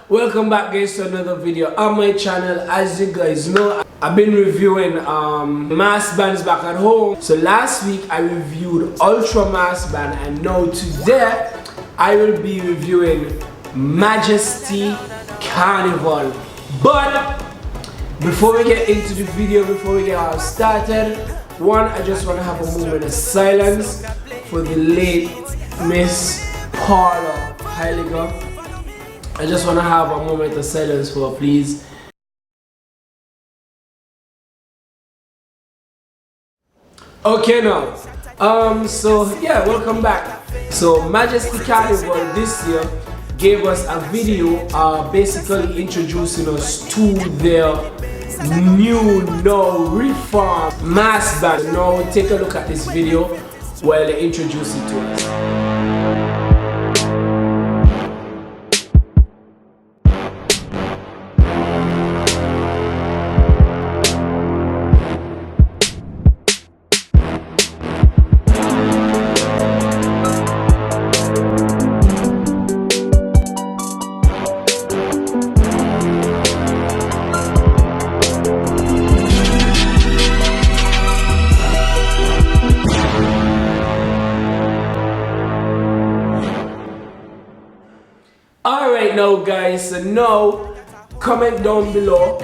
Welcome back guys to another video on my channel. As you guys know, I've been reviewing mass bands back at home. So last week I reviewed Ultra Mass Band, and now today I will be reviewing Majesty Carnival. But before we get into the video, before we get all started, I just want to have a moment of silence for the late Miss Paula Heiliger. I just want to have a moment of silence for her, please. Okay now, so yeah, welcome back. So Majesty Carnival this year gave us a video basically introducing us to their new, now revamped mass band. Now take a look at this video while they introduce it to us. Alright now guys, so now comment down below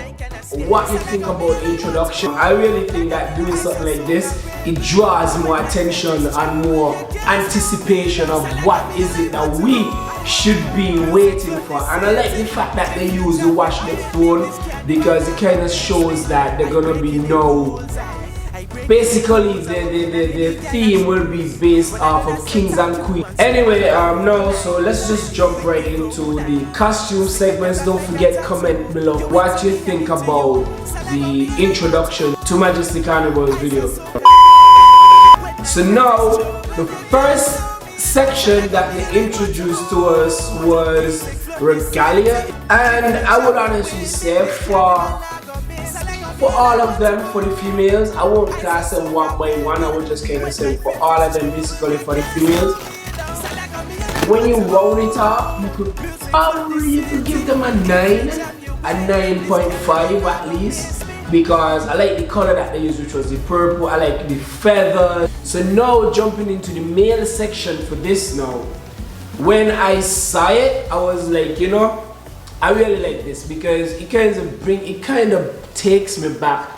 what you think about the introduction. I really think that doing something like this, it draws more attention and more anticipation of what is it that we should be waiting for. And I like the fact that they use the watch the phone, because it kind of shows that they're gonna be no. Basically, the theme will be based off of kings and queens. Anyway, now, so let's just jump right into the costume segments. Don't forget, comment below what you think about the introduction to Majesty Carnival's video. So now, the first section that they introduced to us was Regalia, and I would honestly say for all of them, for the females, I won't class them one by one. I would just kind of say for all of them, basically for the females. When you round it up, you could give them a 9.5 at least, because I like the color that they used, which was the purple. I like the feather. So now jumping into the male section for this now. When I saw it, I was like, you know, I really like this because it kind of takes me back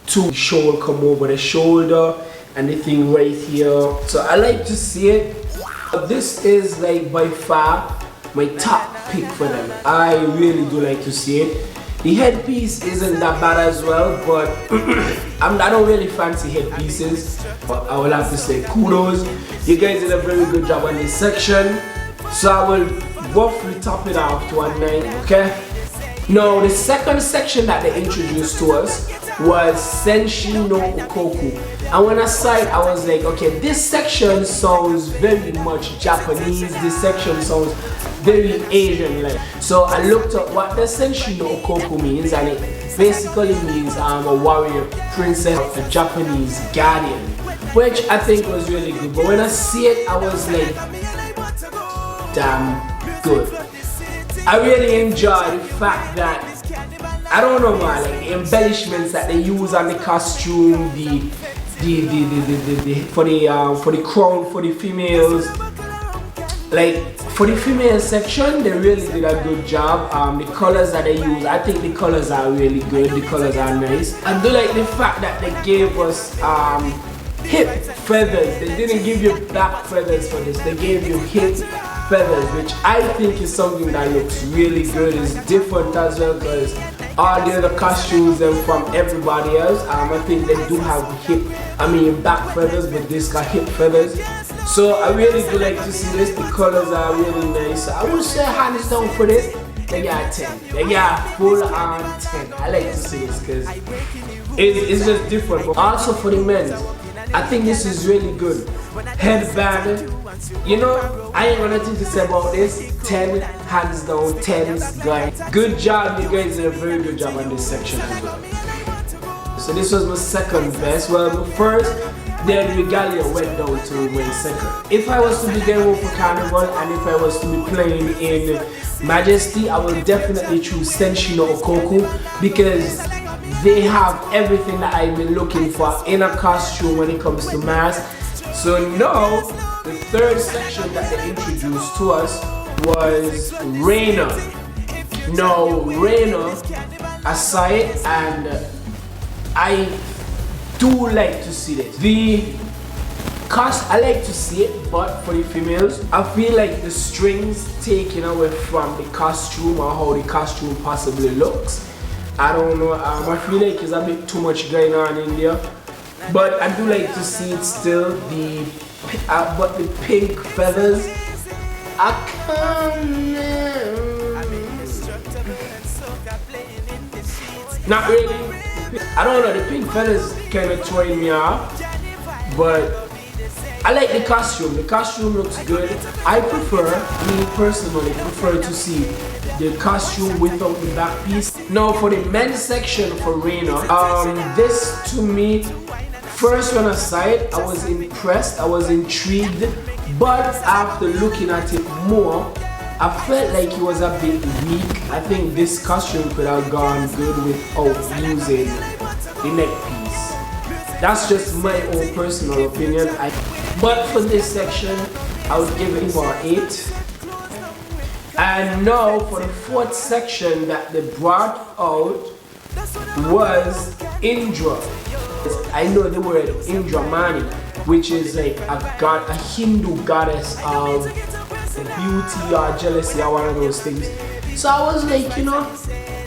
to the shoulder, come over the shoulder and the thing right here. So I like to see it. This is like by far my top pick for them. I really do like to see it. The headpiece isn't that bad as well, but I don't really fancy headpieces. But I will have to say kudos. You guys did a very good job on this section. So I will roughly top it off to a 9, okay? Now, the second section that they introduced to us was Senshi no Okoku. And when I saw it, I was like, okay, this section sounds very much Japanese. This section sounds very Asian-like. So I looked up what the Senshi no Okoku means, and it basically means a warrior princess, a Japanese guardian, which I think was really good. But when I see it, I was like, damn good. I really enjoy the fact that, I don't know man, like the embellishments that they use on the costume, for the crown for the females. Like for the female section, they really did a good job. The colors that they use, I think the colors are really good. The colors are nice. I do like the fact that they gave us hip feathers. They didn't give you black feathers for this. They gave you hip feathers, which I think is something that looks really good. It's different as well, because all the other costumes and from everybody else, I think they do have back feathers, but this got hip feathers. So I really do like to see this. The colors are really nice. So I would say hands down for this. They got 10. They got full on 10. I like to see this because it's just different. But also for the men, I think this is really good. Headband. You know, I ain't got nothing to say about this. 10, hands down, 10s, guys. Good job, you guys did a very good job on this section as well. So this was my second best. Well, my first, then Regalia went down to win second. If I was to be going for Carnival and if I was to be playing in Majesty, I will definitely choose Senshino Okoku because they have everything that I've been looking for in a costume when it comes to mask. So now, the third section that they introduced to us was Reina. Now, Reina, I saw it and I do like to see this. I like to see it, but for the females, I feel like the strings taken away from the costume or how the costume possibly looks. I don't know, I feel like there's a bit too much going on in there. But I do like to see it still, but the pink feathers, I can't. Not really. I don't know, the pink feathers kind of throwing me off, but I like the costume. The costume looks good. I me personally prefer to see the costume without the back piece. Now for the men's section for Reina, this to me, first when I saw it, I was impressed, I was intrigued, but after looking at it more, I felt like it was a bit weak. I think this costume could have gone good without using the neck piece. That's just my own personal opinion. But for this section, I would give it for 8. And now for the fourth section that they brought out was Indra. I know the word Indramani, which is like a Hindu goddess of beauty or jealousy or one of those things. So I was like, you know,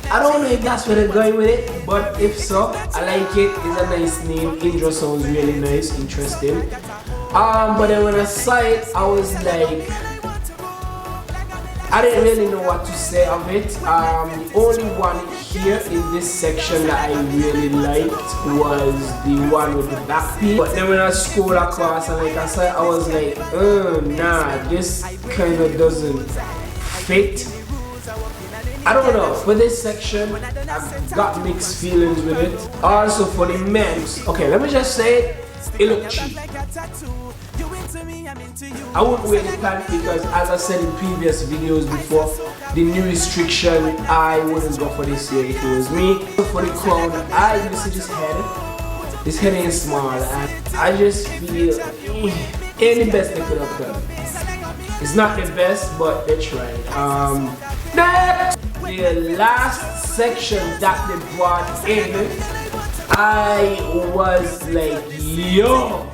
I don't know if that's where they're going with it, but if so, I like it. It's a nice name. Indra sounds really nice, interesting. But then when I saw it, I was like, I didn't really know what to say of it. The only one here in this section that I really liked was the one with the back piece. But then when I scrolled across and like I said, I was like, nah, this kind of doesn't fit. I don't know, for this section, I've got mixed feelings with it. Also for the men's, okay, let me just say it looked cheap. I wouldn't wear the pants because, as I said in previous videos before, the new restriction, I wouldn't go for this year if it was me. For the crown, I used to just head. This head ain't small, and I just feel ain't the best they could have done. It's not the best, but they tried. Next, the last section that they brought in, I was like, yo,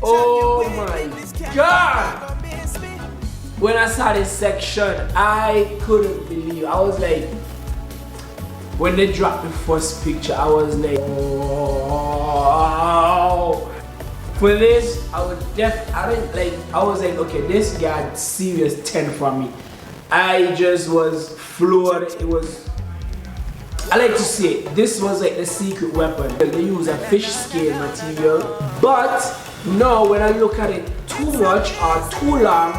oh my god. When I saw this section, I couldn't believe. I was like, when they dropped the first picture, I was like, oh. For this, I was like, okay, this got serious 10 from me. I just was floored. It was, I like to see it. This was like the secret weapon. They use a fish scale material, but no, when I look at it too much or too long,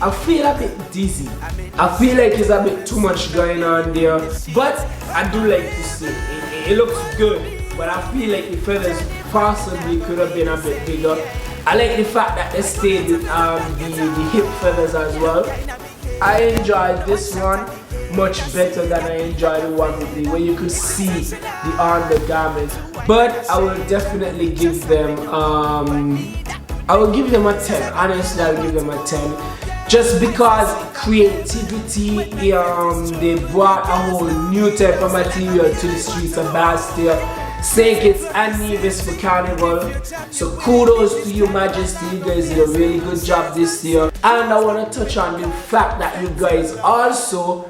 I feel a bit dizzy. I feel like there's a bit too much going on there, but I do like to see it. It looks good, but I feel like the feathers possibly could have been a bit bigger. I like the fact that they stayed with the hip feathers as well. I enjoyed this one much better than I enjoyed the one with the where you could see the undergarment. But I will definitely give them I will give them a 10. Honestly, I'll give them a 10. Just because creativity, they brought a whole new type of material to the streets of Basseterre. St. Kitts and Nevis for Carnival. So kudos to you, Majesty. You guys did a really good job this year. And I want to touch on the fact that you guys also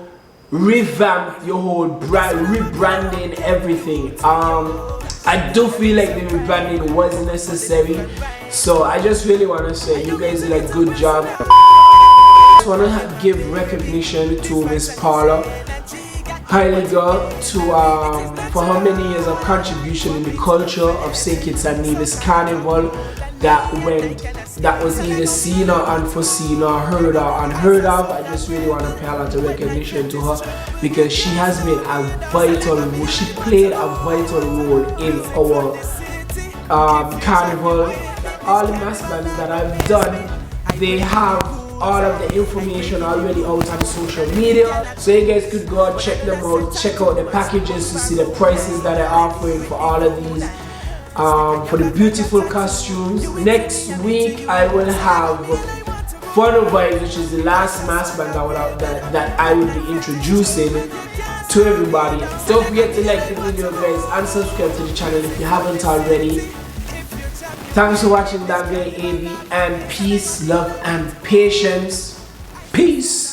revamped your whole brand, rebranding everything. I do feel like the rebranding was necessary. So I just really want to say you guys did a good job. I just want to give recognition to Miss Paula Heiliger for how many years of contribution in the culture of St. Kitts and Nevis Carnival that was either seen or unforeseen or heard or unheard of. I just really want to pay a lot of recognition to her because she has made a vital role. She played a vital role in our carnival. all the mass bands that I've done, they have all of the information already out on social media, so you guys could go and check them out, check out the packages to see the prices that I'm offering for all of these, for the beautiful costumes. Next week I will have Photo Vibes, which is the last mass band that I will be introducing to everybody. Don't forget to like the video, guys, and subscribe to the channel if you haven't already. Thanks for watching that guy AB, and peace, love, and patience. Peace.